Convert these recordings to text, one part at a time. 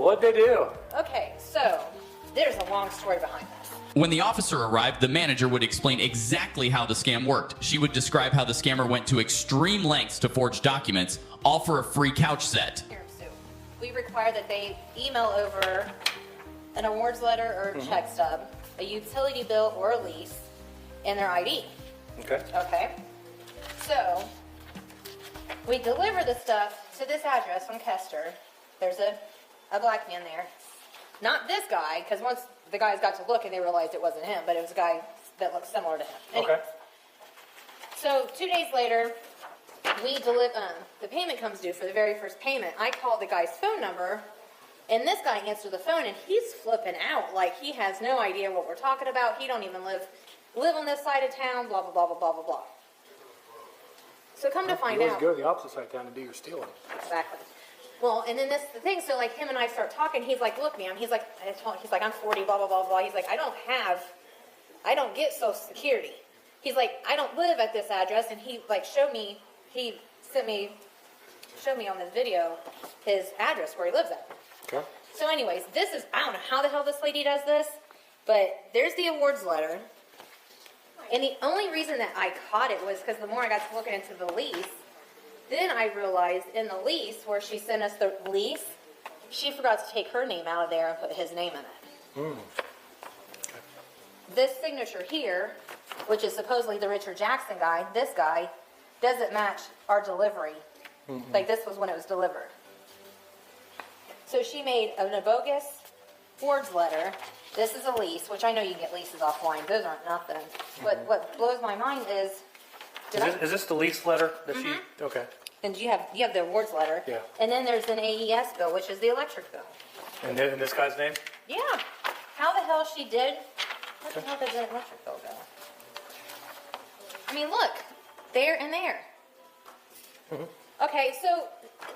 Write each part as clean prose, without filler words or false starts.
What'd they do? Okay, so there's a long story behind this. When the officer arrived, the manager would explain exactly how the scam worked. She would describe how the scammer went to extreme lengths to forge documents, all for a free couch set. Here, Sue. We require that they email over an awards letter or check stub, a utility bill or a lease, and their ID. Okay. Okay? So, we deliver the stuff to this address from Kester. There's a black man there. Not this guy, because once the guys got to look and they realized it wasn't him, but it was a guy that looked similar to him. Anyways, Okay. so 2 days later, the payment comes due for the very first payment. I called the guy's phone number, and this guy answered the phone, and he's flipping out like he has no idea what we're talking about. He don't even live on this side of town, blah, blah, blah, blah, bblah, blah, blah. So come to find You out. always go to the opposite side of town to do your stealing. Exactly. Well, and then this the thing. So like him and I start talking. He's like, "Look, ma'am." He's like, "I'm 40, blah blah blah blah." He's like, "I don't get Social Security." He's like, "I don't live at this address." And he like showed me on this video his address where he lives at. Okay. So, anyways, I don't know how the hell this lady does this, but there's the awards letter. And the only reason that I caught it was because the more I got to looking into the lease, then I realized in the lease where she sent us the lease, she forgot to take her name out of there and put his name in it. This signature here, which is supposedly the Richard Jackson guy, this guy, doesn't match our delivery. Like this was when it was delivered. So she made a bogus awards letter. This is a lease, which I know you can get leases offline. Those aren't nothing. But what blows my mind is, Is this the lease letter that she? Okay. and you have the awards letter. Yeah. And then there's an AES bill, which is the electric bill. And this guy's name? Yeah. How the hell she did? What the hell does an electric bill go? I mean, look, there and there. Okay, so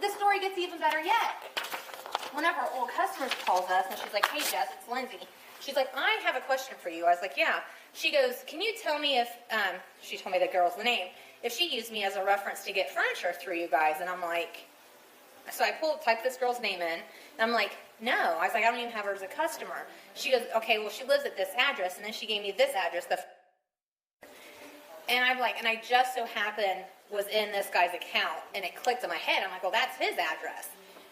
the story gets even better yet. One of our old customers calls us and she's like, "Hey Jess, it's Lindsay." She's like, "I have a question for you." I was like, "Yeah." She goes, "Can you tell me if," she told me the girl's name, "if she used me as a reference to get furniture through you guys?" And I'm like, so I typed this girl's name in, and I'm like, "No." I was like, "I don't even have her as a customer." She goes, "Okay, well, she lives at this address," and then she gave me this address, and I'm like, and I just so happened was in this guy's account, and it clicked in my head. I'm like, "Well, that's his address."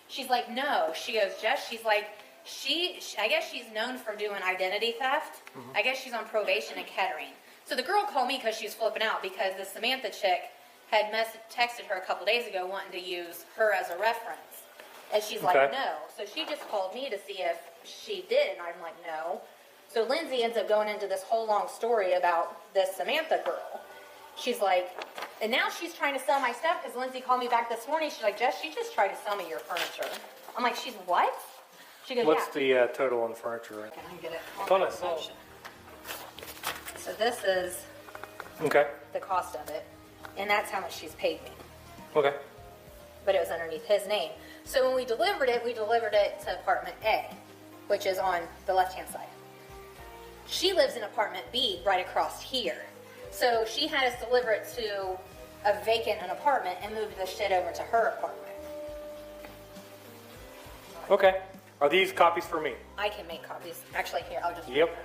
She's like, "No." She goes, "Jess," she's like, I guess she's known for doing identity theft. I guess she's on probation in Kettering. So the girl called me because she was flipping out because the Samantha chick had texted her a couple days ago wanting to use her as a reference. And she's like, "No." So she just called me to see if she did, and I'm like, "No." So Lindsay ends up going into this whole long story about this Samantha girl. She's like, and now she's trying to sell my stuff because Lindsay called me back this morning. She's like, "Jess, she just tried to sell me your furniture." I'm like, "She's what?" She goes, What's "Yeah." the total on furniture? Can I get it? Thought I saw. So this is Okay. the cost of it, and that's how much she's paid me. Okay. But it was underneath his name. So when we delivered it to apartment A, which is on the left-hand side. She lives in apartment B right across here. So she had us deliver it to a vacant apartment and move the shit over to her apartment. Okay. Are these copies for me? I can make copies. Actually, here, I'll just... Yep.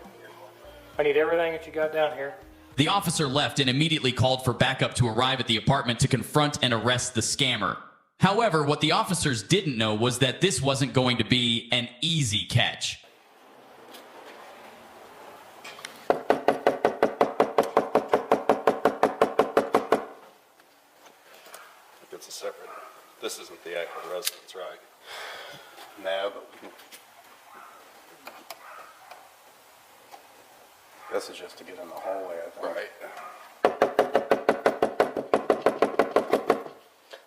I need everything that you got down here. The officer left and immediately called for backup to arrive at the apartment to confront and arrest the scammer. However, what the officers didn't know was that this wasn't going to be an easy catch. It's a separate, this isn't the actual residence, right? No, but we can. This is just to get in the hallway, I think. Right.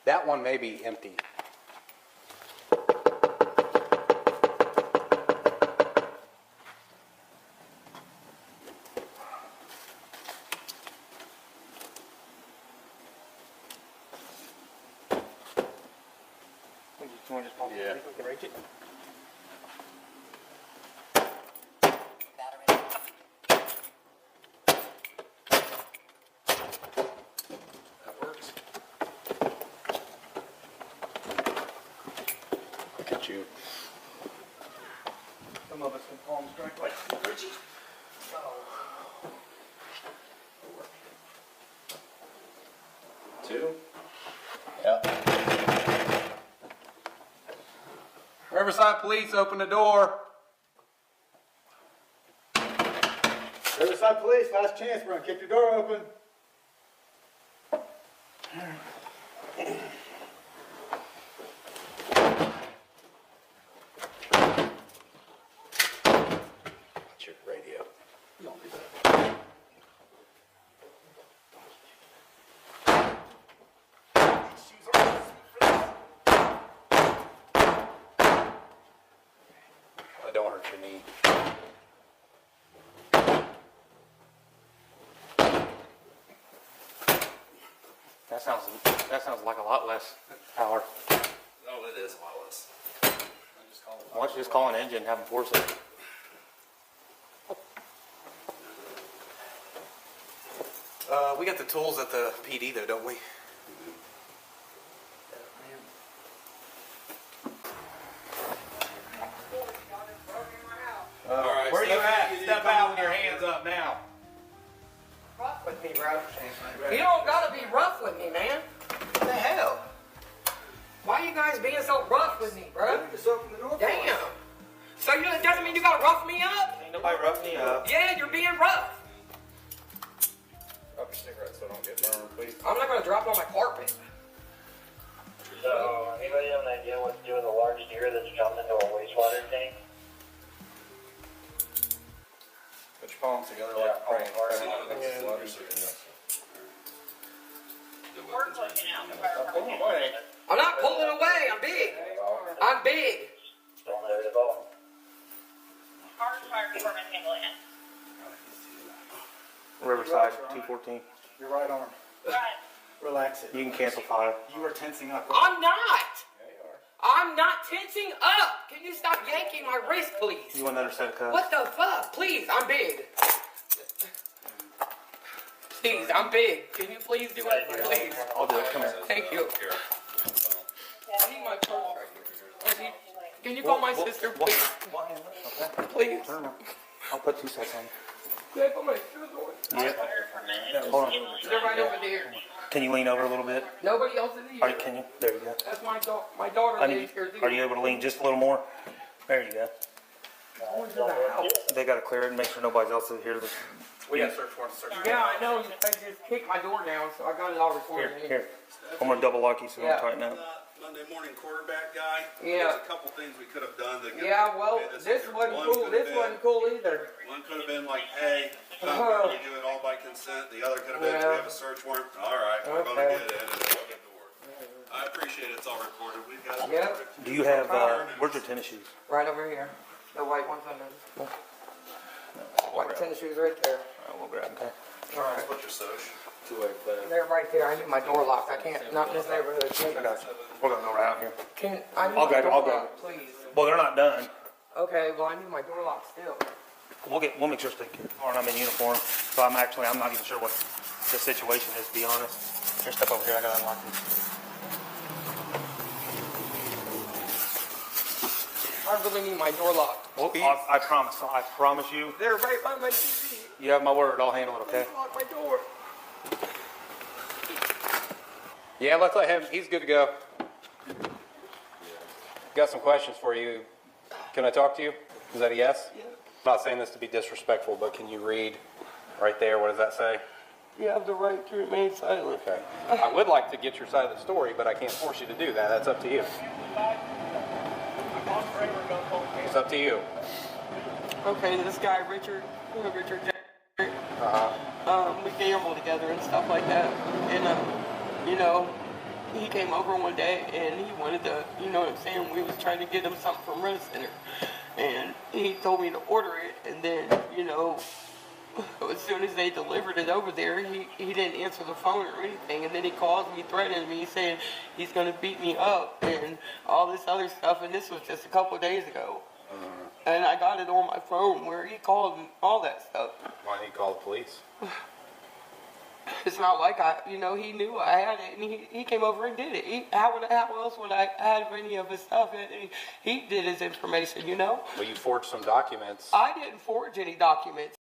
That one may be empty. Yeah. That works. Look at you. some of us in Palm Strike like Richie. Two? Yeah. Riverside Police, open the door. Riverside Police, last chance, we're gonna kick the door open. What's your radio? You don't do that. I don't hurt your knee. That sounds like a lot less power. Oh, it is a lot less. Why don't you just call an engine and have them force it? We got the tools at the PD though, don't we? Where you at? Step out with your hands up now. Rough with me, bro. You don't gotta be rough with me, man. What the hell? Why you guys being so rough with me, bro? Just open the door. Damn. So it doesn't mean you gotta rough me up? Ain't nobody rough me up. Yeah, you're being rough. Drop your cigarette so I don't get burned, please. I'm not gonna drop it on my carpet. So, anybody have an idea what to do with a large deer that's jumped into a wastewater tank? Put your palms together like a praying. I'm not pulling away. I'm big. I'm big. Don't let it go. Fire department handling it. Riverside 214. Your right arm. Right. Relax it. You can cancel fire. You are tensing up. I'm not. I'm not tensing up. Can you stop yanking my wrist, please? You want another set of cuffs? What the fuck? Please, I'm big. Please, I'm big. Can you please do it? Please. I'll do it. Come here. Thank you. I need my purse right here. Can you call my sister, please? One hand up, okay. Please. Turn around. I'll put 2 sets on. Can I put my shoes on? Yeah. Fire department. Hold on. They're right over there. Can you lean over a little bit? Nobody else is here. All right, can you? There you go. That's my daughter. My daughter I lives need, here too. are you able to lean just a little more? There you go. Going to the house. They got to clear it and make sure nobody else is here. We got search warrants. Yeah, I know. I just kicked my door down, so I got it all recorded. Here. I'm going to double lock you so Yeah. don't tighten up. Monday morning quarterback guy. Yeah. There's a couple things we could have done to get. Yeah, well, get this here. wasn't One cool. could have This been- wasn't cool either. One could have been like, hey, we do it all by consent. The other could have been, Yeah. we have a search warrant. All right, we're going to Okay. get it and we'll get to work. I appreciate it's all recorded. We've got it Yep. recorded. Do you have, where's your tennis shoes? Right over here. The white ones under. White tennis shoes right there. All right, we'll grab them. Okay. All right. What's your social? They're right there. I need my door locked. I can't. Not in this neighborhood. I got you. We're going to go right out here. Can I need I'll my grab it, door I'll grab locked, please? Well, they're not done. Okay. Well, I need my door locked still. We'll make sure it's taken care of. Or I'm in uniform, so I'm not even sure what the situation is, to be honest. Here, step over here. I got to unlock these. I really need my door locked. Well, I promise you. They're right by my TV. You have my word. I'll handle it, okay? Lock my door. Yeah, let's let him. He's good to go. Got some questions for you. Can I talk to you? Is that a yes? Yeah. I'm not saying this to be disrespectful, but can you read right there? What does that say? You have the right to remain silent. Okay. I would like to get your side of the story, but I can't force you to do that. That's up to you. It's up to you. Okay, this guy Richard Jack, we gamble together and stuff like that. And he came over one day and he wanted to, you know what I'm saying, we was trying to get him something from Rose Center. And he told me to order it, and then, as soon as they delivered it over there, he didn't answer the phone or anything, and then he called me, threatening me, saying he's going to beat me up and all this other stuff, and this was just a couple of days ago. And I got it on my phone where he called and all that stuff. Why didn't you call the police? It's not like he knew I had it, and he came over and did it. How else would I have any of his stuff? He did his information, Well, you forged some documents. I didn't forge any documents.